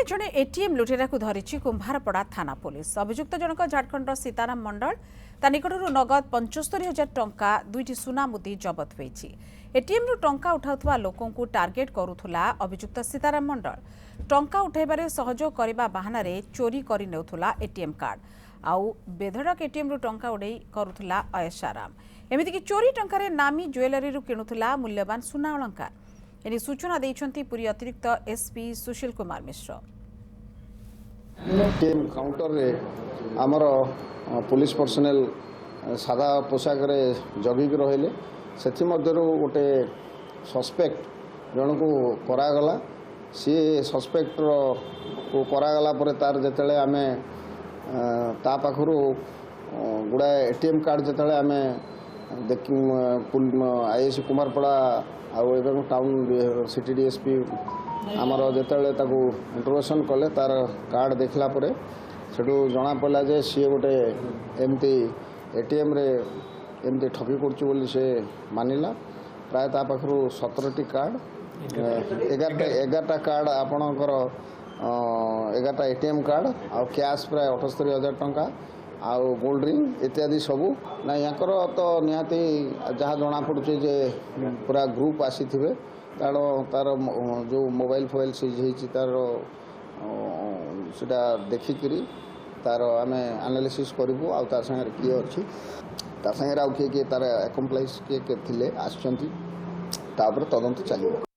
जड़े एटीएम लुटेरा को धरी कुंभारपड़ा थाना पुलिस। अभियुक्त जनक झारखंड सीताराम मंडल ता निकटू नगद 75,000 टंका 2टी सुना मुदी जबत होईछि। एटीएम रु टंका उठाउथुवा लोकों को टार्गेट करुथुला अभियुक्त सीताराम मंडल। टंका उठाइबारे सहयोग करबा बहानारे चोरी करि नेउथुला एटीएम कार्ड आउ बेधड़क एटीएम रु टंका उड़ाई करुथुला अयसाराम। एमिति कि चोरी टंकारे नामी ज्वेलरी रु किणुथुला मूल्यवान सुना अलंकार। एने सूचना देइछंती पुरी अतिरिक्त SP Sushil Kumar Mishra. Team counter रे आमर पुलिस पर्सनल सादा पोशाक रे जगिक रहिले सेथि मध्यरु गोटे सस्पेक्ट जन को करागला सी सस्पेक्ट को करागला परे तार जेतले आमे ता पाखरु गुडा एटीएम कार्ड जेतले आमे आईएससी कुमारपड़ा आउ टाउन सिटी डीएसपी आमर जेतले ताकू इंट्रोगेशन कले तार कार्ड देखला परे सेठू जना पड़ा जे सी गोटे एमती एटीएम रे एमती ठगी करछु बोली से मानिला। प्राय ता पाखरु 17टी कार्ड 11टा कार्ड आपणकर 11टा एटीएम कार्ड आउ कैश प्राय 78,000 टंका आउ गोल्ड रिंग इत्यादि सबू ना याकर तो निहाती जहाँ जना पड़ुचे जे पूरा ग्रुप आसी थे कारण तार जो मोबाइल फोबाइल सीज होती तार सेटा देखिकी तार आम एनालिसिस करूँ आउ तार संगे किए अच्छी तार संगे आउ किए किए तार एकम्प्लाइज किए थे आसचंती तदंत चलिए।